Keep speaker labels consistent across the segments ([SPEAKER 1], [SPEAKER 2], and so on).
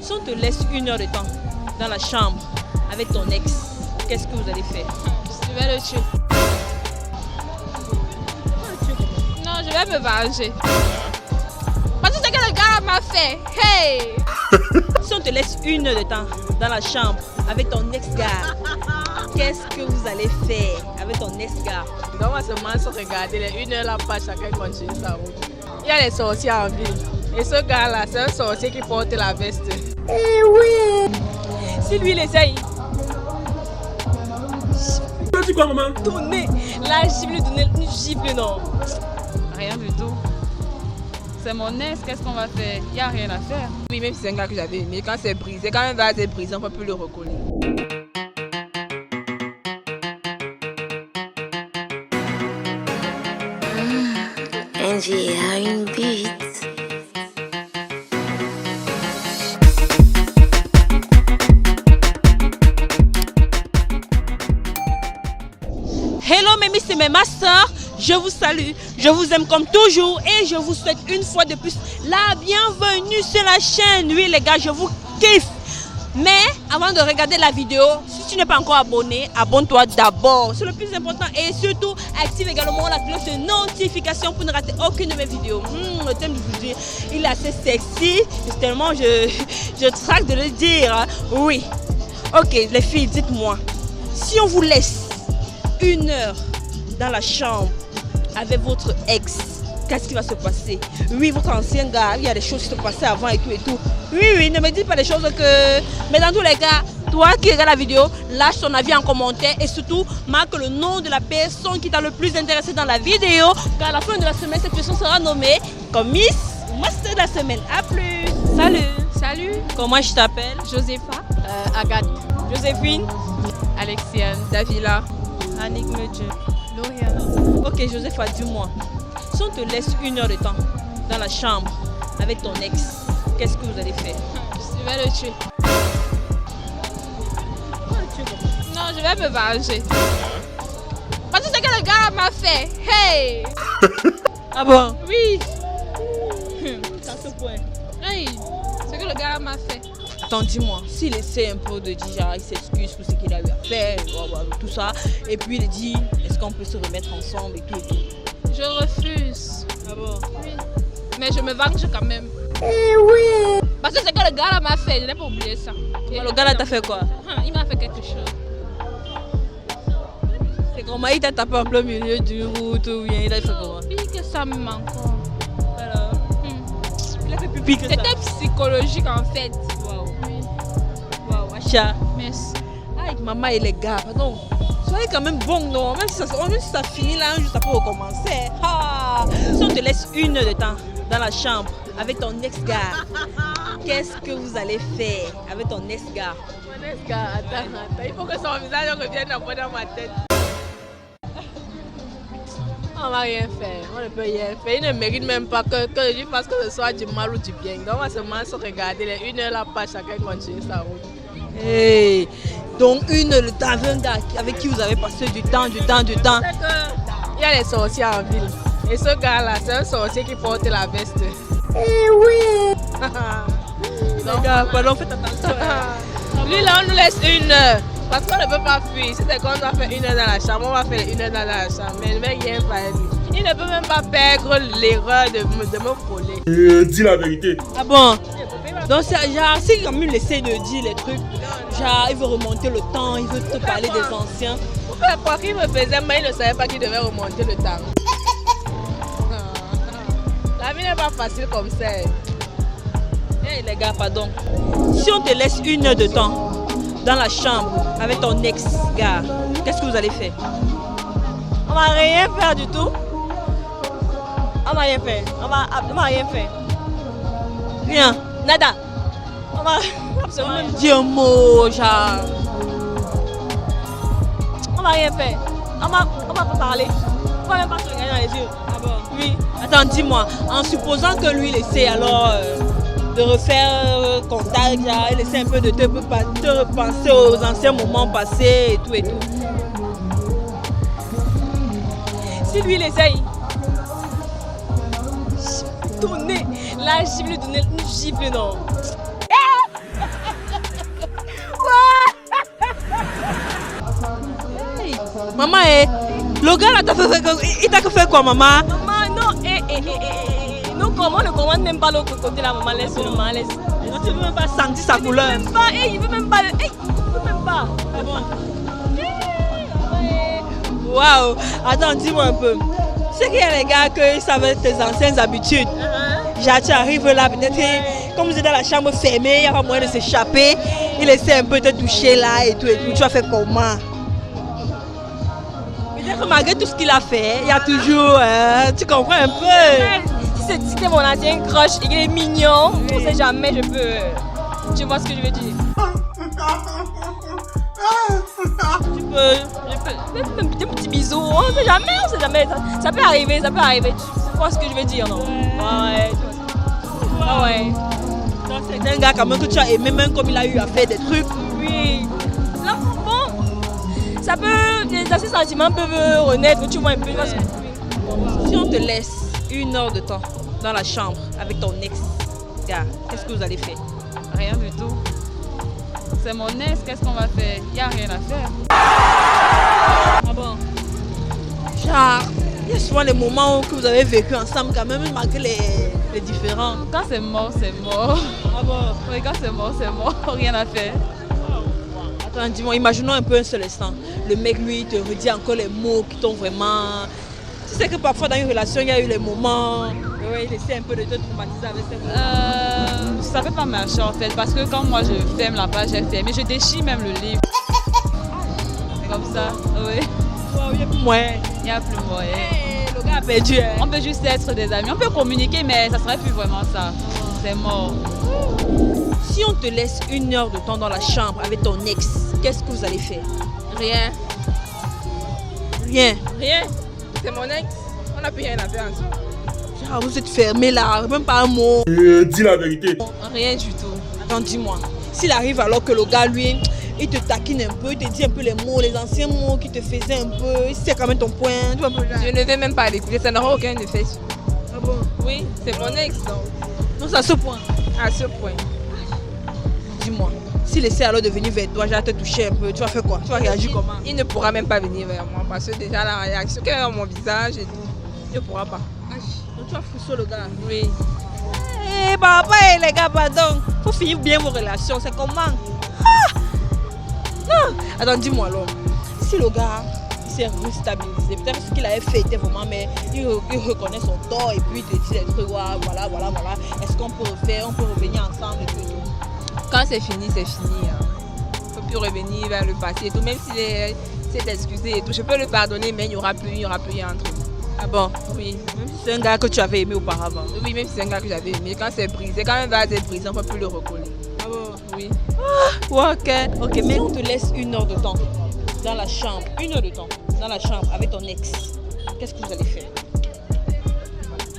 [SPEAKER 1] Si on te laisse 1 heure de temps dans la chambre avec ton ex, qu'est-ce que vous allez faire?
[SPEAKER 2] Je vais le tuer. Non, je vais me venger. Parce que c'est que le gars m'a fait. Hey!
[SPEAKER 1] Si on te laisse 1 heure de temps dans la chambre avec ton ex-gars, qu'est-ce que vous allez faire avec ton ex-gars?
[SPEAKER 3] Donc, on va seulement se regarder les 1 heure là, pas chacun continue sa route. Il y a les sorciers en ville. Et ce gars-là, c'est un sorcier qui porte la veste.
[SPEAKER 1] Eh oui! Si lui, il essaye.
[SPEAKER 4] Tu as dit quoi, maman?
[SPEAKER 1] Donner. Là, je vais lui donner une gifle, non?
[SPEAKER 2] Rien du tout. C'est mon ex, qu'est-ce qu'on va faire? Il n'y a rien à faire.
[SPEAKER 3] Oui, même si c'est un gars que j'avais aimé, quand c'est brisé, quand un vase est brisé, on ne peut plus le recoller.
[SPEAKER 5] Angie a une bite.
[SPEAKER 1] Hello mes miss et mes masseurs, je vous salue, je vous aime comme toujours et je vous souhaite une fois de plus la bienvenue sur la chaîne. Oui les gars, je vous kiffe. Mais avant de regarder la vidéo, si tu n'es pas encore abonné, abonne-toi d'abord. C'est le plus important et surtout active également la cloche de notification pour ne rater aucune de mes vidéos. Le thème d'aujourd'hui, il est assez sexy, tellement je traque de le dire. Hein. Oui. Ok les filles, dites-moi, si on vous laisse 1 heure dans la chambre avec votre ex, qu'est-ce qui va se passer? Oui, votre ancien gars, il y a des choses qui se passaient avant et tout et tout. Oui, ne me dites pas des choses que... Mais dans tous les cas, toi qui regardes la vidéo, lâche ton avis en commentaire et surtout, marque le nom de la personne qui t'a le plus intéressé dans la vidéo. Car à la fin de la semaine, cette personne sera nommée comme Miss Master de la semaine. A plus. Salut.
[SPEAKER 2] Salut.
[SPEAKER 1] Comment je t'appelle?
[SPEAKER 2] Josepha.
[SPEAKER 3] Agathe,
[SPEAKER 1] Joséphine.
[SPEAKER 2] Alexiane.
[SPEAKER 3] Davila.
[SPEAKER 1] Annick Medje.
[SPEAKER 2] Lauriane.
[SPEAKER 1] Ok, Josepha, dis-moi, si on te laisse 1 heure de temps dans la chambre avec ton ex, qu'est-ce que vous allez faire?
[SPEAKER 2] Je vais le tuer. Non, je vais me venger. Parce que c'est que le gars m'a fait. Hey!
[SPEAKER 1] Ah bon?
[SPEAKER 2] Oui.
[SPEAKER 1] À ce point.
[SPEAKER 2] Hey! C'est que le gars m'a fait.
[SPEAKER 1] Attends, dis-moi, s'il essaie un peu de dire, genre, il s'excuse pour ce qu'il a eu à faire, tout ça, et puis il dit, est-ce qu'on peut se remettre ensemble et tout et tout.
[SPEAKER 2] Je refuse.
[SPEAKER 1] Ah bon?
[SPEAKER 2] Oui. Mais je me venge quand même.
[SPEAKER 1] Eh oui!
[SPEAKER 2] Parce que c'est que le gars là m'a fait, je n'ai pas oublié ça. Et
[SPEAKER 1] Le gars là t'a fait quoi?
[SPEAKER 2] Il m'a fait quelque chose.
[SPEAKER 1] C'est comment il t'a tapé en plein milieu du route ou bien il a fait comment?
[SPEAKER 2] Puis que ça me manque encore.
[SPEAKER 1] Alors, il a fait plus pire que ça.
[SPEAKER 2] C'était psychologique en fait.
[SPEAKER 1] Waouh,
[SPEAKER 2] Oui.
[SPEAKER 1] waouh, Acha.
[SPEAKER 2] Merci.
[SPEAKER 1] Avec maman et les gars, pardon. Soyez quand même bon, non? Même si ça finit là, juste après recommencer. Ah. Si on te laisse 1 heure de temps dans la chambre avec ton ex-gars, qu'est-ce que vous allez faire avec ton ex-gars?
[SPEAKER 3] Mon ex-gars, attends, il faut que son visage revienne un peu dans ma tête. On va rien faire, on ne peut rien faire. Il ne mérite même pas que je lui fasse que ce soit du mal ou du bien. Donc on va seulement se regarder les 1 heure là, pas chacun continue sa route.
[SPEAKER 1] Hey. Donc 1 heure de temps avec un gars avec qui vous avez passé du temps.
[SPEAKER 3] Il y a les sorciers en ville. Et ce gars-là, c'est un sorcier qui porte la veste.
[SPEAKER 1] Eh oui! Les gars, pardon, faites attention.
[SPEAKER 3] Lui là, on nous laisse 1 heure. Parce qu'on ne peut pas fuir. Si c'est qu'on doit faire 1 heure dans la chambre, on va faire 1 heure dans la chambre. Mais il ne va rien faire lui. Il ne peut même pas perdre l'erreur de me frôler.
[SPEAKER 4] Dis la vérité.
[SPEAKER 1] Ah bon? Donc c'est genre, si comme il essaie de dire les trucs, genre il veut remonter le temps, il veut te parler des anciens.
[SPEAKER 3] Pour faire croire qu'il me faisait, mais il ne savait pas qu'il devait remonter le temps. La vie n'est pas facile comme ça.
[SPEAKER 1] Hey les gars, pardon. Si on te laisse 1 heure de temps dans la chambre avec ton ex-gars, qu'est-ce que vous allez faire? On va rien faire du tout. On va rien faire. On va rien faire. Rien. Nada. On va absolument même dire un mot, genre. On va rien faire. On va pas parler. On va même pas se regarder dans les yeux. Ah bon? Oui. Attends, dis-moi, en supposant que lui il essaie alors de refaire contact, genre, il essaie un peu de te repenser aux anciens moments passés et tout et tout. Si lui il essaye, donner, là je vais lui donner une gifle, non? Maman, le gars là, il t'a fait quoi, maman?
[SPEAKER 3] Maman, non, non, comment on ne commande même pas l'autre côté là, maman, laisse seulement, laisse.
[SPEAKER 1] Non, tu ne veux même pas sentir sa couleur.
[SPEAKER 3] Il veut même pas, il veut même pas.
[SPEAKER 1] Ah bon? Waouh! Attends, dis-moi un peu. C'est qu'il y a les gars qui savent tes anciennes habitudes. Genre, tu arrives là, peut-être, comme vous êtes dans la chambre fermée, il n'y a pas moyen de s'échapper. Il essaie un peu de te toucher là et tout. Tu as fait comment? Peut-être malgré tout ce qu'il a fait, il y a toujours. Tu comprends un peu?
[SPEAKER 3] Si c'était mon ancien crush et qu'il est mignon, on sait jamais, je peux. Tu vois ce que je veux dire?
[SPEAKER 1] Tu peux.
[SPEAKER 3] Même un petit bisou, on sait jamais, ça peut arriver, ça peut arriver. Tu vois ce que je veux dire, non? Ouais,
[SPEAKER 1] Ah ouais. Donc c'est un gars quand même que tu as aimé, même comme il a eu à faire des trucs.
[SPEAKER 3] oui. Là, bon, ça peut, ces sentiments peuvent renaître, tu vois un peu. Parce que,
[SPEAKER 1] Si on te laisse 1 heure de temps dans la chambre avec ton ex-gars, qu'est-ce que vous allez faire?
[SPEAKER 2] Rien du tout. C'est mon ex, qu'est-ce qu'on va faire? Il n'y a rien à faire.
[SPEAKER 1] Ah bon? Genre, il y a souvent les moments que vous avez vécu ensemble quand même, malgré les différends.
[SPEAKER 2] Quand c'est mort, c'est mort.
[SPEAKER 1] Ah bon?
[SPEAKER 2] Oui, quand c'est mort, rien à faire.
[SPEAKER 1] Attends, dis-moi, imaginons un peu un seul instant. Le mec, lui, il te redit encore les mots qui t'ont vraiment... Tu sais que parfois dans une relation, il y a eu les moments... Oui, il essaie un peu de te traumatiser avec ces moments.
[SPEAKER 2] Ça ne peut pas marcher en fait, parce que quand moi je ferme la page, j'ai fermé, je déchire même le livre. C'est comme ça, oui.
[SPEAKER 1] Il n'y a plus moyen.
[SPEAKER 2] Il n'y a plus moyen.
[SPEAKER 1] Le gars a perdu. Hein.
[SPEAKER 2] On peut juste être des amis, on peut communiquer, mais ça ne serait plus vraiment ça. C'est mort.
[SPEAKER 1] Si on te laisse 1 heure de temps dans la chambre avec ton ex, qu'est-ce que vous allez faire?
[SPEAKER 3] rien.
[SPEAKER 1] Rien.
[SPEAKER 3] Rien. C'est mon ex. On n'a plus rien à faire ensemble.
[SPEAKER 1] Genre, vous êtes fermés là, même pas un mot.
[SPEAKER 4] Dis la vérité.
[SPEAKER 3] Rien du tout.
[SPEAKER 1] Attends, dis-moi. S'il arrive alors que le gars, lui, il te taquine un peu, il te dit un peu les mots, les anciens mots qui te faisaient un peu, il sait quand même ton point, tu vois un peu là.
[SPEAKER 3] Je ne vais même pas l'écouter, ça n'aura aucun effet.
[SPEAKER 1] Ah bon?
[SPEAKER 3] Oui, c'est mon ex donc.
[SPEAKER 1] Non, c'est à ce point.
[SPEAKER 3] À ce point.
[SPEAKER 1] Dis-moi, s'il essaie alors de venir vers toi, genre te toucher un peu, tu vas faire quoi? Tu vas réagir comment?
[SPEAKER 3] Il ne pourra même pas venir vers moi parce que déjà la réaction qu'il y a dans mon visage, il ne pourra pas.
[SPEAKER 1] Donc tu vas foutre le gars?
[SPEAKER 3] Oui.
[SPEAKER 1] Eh papa et les gars, pardon. Faut finir bien vos relations, c'est comment? Ah! Non! Attends, dis-moi alors. Si le gars s'est restabilisé, peut-être ce qu'il avait fait était vraiment, mais il reconnaît son tort et puis il te dit des trucs, voilà. Est-ce qu'on peut refaire, on peut revenir ensemble et tout et tout.
[SPEAKER 3] Quand c'est fini, c'est fini. Il ne faut plus revenir vers le passé et tout. Même s'il s'est excusé et tout, je peux le pardonner, mais il n'y aura plus entre nous.
[SPEAKER 1] Ah bon?
[SPEAKER 3] Oui.
[SPEAKER 1] Même si c'est un gars que tu avais aimé auparavant.
[SPEAKER 3] Oui, même si c'est un gars que j'avais aimé. Quand c'est brisé, quand un vase est brisé, on ne peut plus le recoller.
[SPEAKER 1] Ah bon?
[SPEAKER 3] Oui.
[SPEAKER 1] Ouais, ok, mais on te laisse 1 heure de temps dans la chambre, 1 heure de temps dans la chambre avec ton ex. Qu'est-ce que vous allez faire?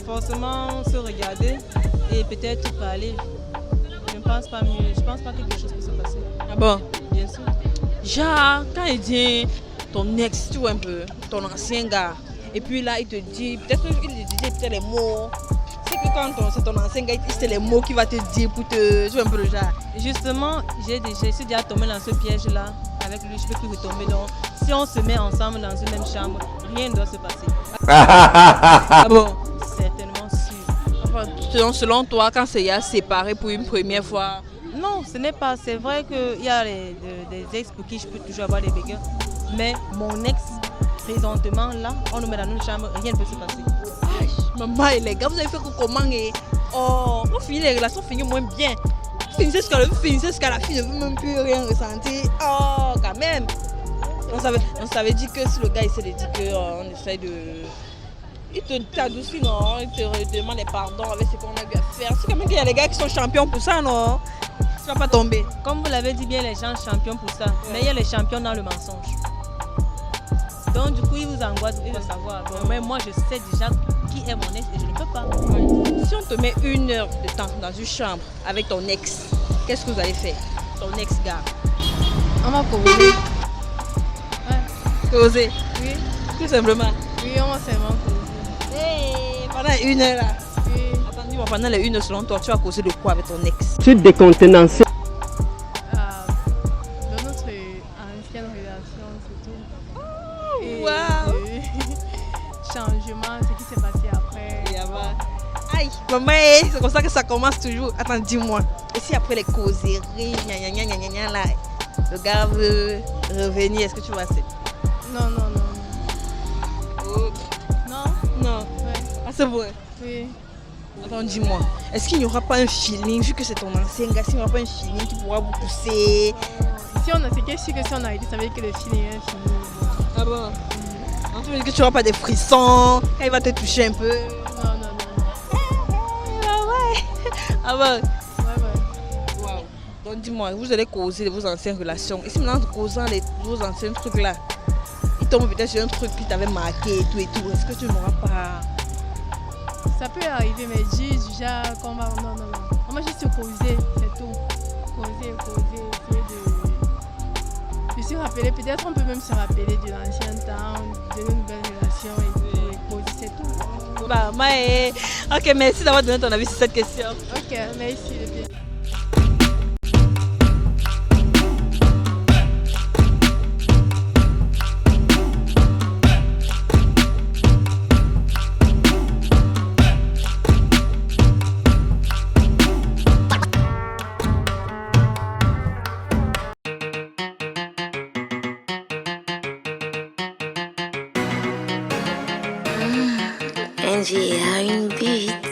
[SPEAKER 6] Forcément se regarder et peut-être parler. Je ne pense pas mieux. Je pense pas que quelque chose peut se passer.
[SPEAKER 1] Ah bon?
[SPEAKER 6] Bien sûr.
[SPEAKER 1] Genre, quand il dit ton ex, tu vois un peu, ton ancien gars, et puis là il te dit, peut-être qu'il te dit peut-être les mots. C'est que quand c'est ton ancien gars, c'est les mots qu'il va te dire pour te. Tu vois un peu le genre.
[SPEAKER 6] Justement, je suis déjà tombée dans ce piège-là. Avec lui, je ne peux plus retomber. Donc, si on se met ensemble dans une même chambre, rien ne doit se passer.
[SPEAKER 1] Ah bon?
[SPEAKER 6] Certainement sûr.
[SPEAKER 1] Enfin, selon toi, quand c'est séparé pour une première fois.
[SPEAKER 6] Non, ce n'est pas. C'est vrai qu'il y a des ex pour qui je peux toujours avoir des bégats. Mais mon ex, présentement, là, on nous met dans une chambre, rien ne peut se passer.
[SPEAKER 1] Maman et les gars, vous avez fait comment? Oh, on finit les relations, finissent moins bien. Finissez ce qu'à la fille ne veut même plus rien ressentir. Oh, quand même. On s'avait dit que si le gars essaie de dire qu'on essaie de... Il t'adoucit, non? Il te demande des pardons avec ce qu'on a eu à faire. C'est quand même qu'il y a des gars qui sont champions pour ça, non? Tu vas pas tomber.
[SPEAKER 6] Comme vous l'avez dit bien, les gens sont champions pour ça. Mais il y a les champions dans le mensonge. Donc du coup, il vous angoisse, il veut savoir. Donc, mais moi, je sais déjà qui est mon ex et je ne peux pas.
[SPEAKER 1] Si on te met 1 heure de temps dans une chambre avec ton ex, qu'est-ce que vous allez faire? Ton ex-gars.
[SPEAKER 2] On va causer.
[SPEAKER 1] Causer?
[SPEAKER 2] Oui.
[SPEAKER 1] Tout simplement.
[SPEAKER 2] Oui, on va seulement causer.
[SPEAKER 1] Hey, pendant 1 heure là.
[SPEAKER 2] Oui.
[SPEAKER 1] Attends, dis-moi, pendant les 1 heure selon toi, tu vas causer de quoi avec ton ex?
[SPEAKER 7] Tu décontenancé.
[SPEAKER 2] De notre ancienne relation, c'est tout. Et
[SPEAKER 1] Maman, c'est comme ça que ça commence toujours. Attends, dis-moi. Et si après les causeries, gna gna gna gna gna gna, là, le gars veut revenir, est-ce que tu vas accepter?
[SPEAKER 2] Non, non, non.
[SPEAKER 1] Oh.
[SPEAKER 2] Non?
[SPEAKER 1] Non.
[SPEAKER 2] Ouais.
[SPEAKER 1] Ah, c'est vrai.
[SPEAKER 2] Oui.
[SPEAKER 1] Attends, dis-moi. Est-ce qu'il n'y aura pas un feeling, vu que c'est ton ancien gars, s'il n'y aura pas un feeling qui pourra vous pousser?
[SPEAKER 2] Si on a, c'est que sûr que si on a été, ça veut dire que le feeling est fini.
[SPEAKER 1] Ah bon? Tu veux dire que tu n'auras pas des frissons, quand il va te toucher un peu?
[SPEAKER 2] Non, non, non.
[SPEAKER 1] Ah ouais. Ah ouais.
[SPEAKER 2] Ouais, ouais.
[SPEAKER 1] Wow. Donc dis-moi, vous allez causer de vos anciennes relations. Et si maintenant en causant vos anciens trucs là, il tombe peut-être sur un truc qui t'avait marqué et tout, est-ce que tu n'auras pas...
[SPEAKER 2] Ça peut arriver, mais dis déjà qu'on va. Non, non, non. On va juste causer, c'est tout. Causer, essayer de se rappeler. Peut-être on peut même se rappeler de l'ancien temps, de nos nouvelles relations et tout. Et causer, c'est tout.
[SPEAKER 1] Bah, Maë. Ok, merci d'avoir donné ton avis sur cette question.
[SPEAKER 2] Ok, merci.
[SPEAKER 5] Angie a une bite.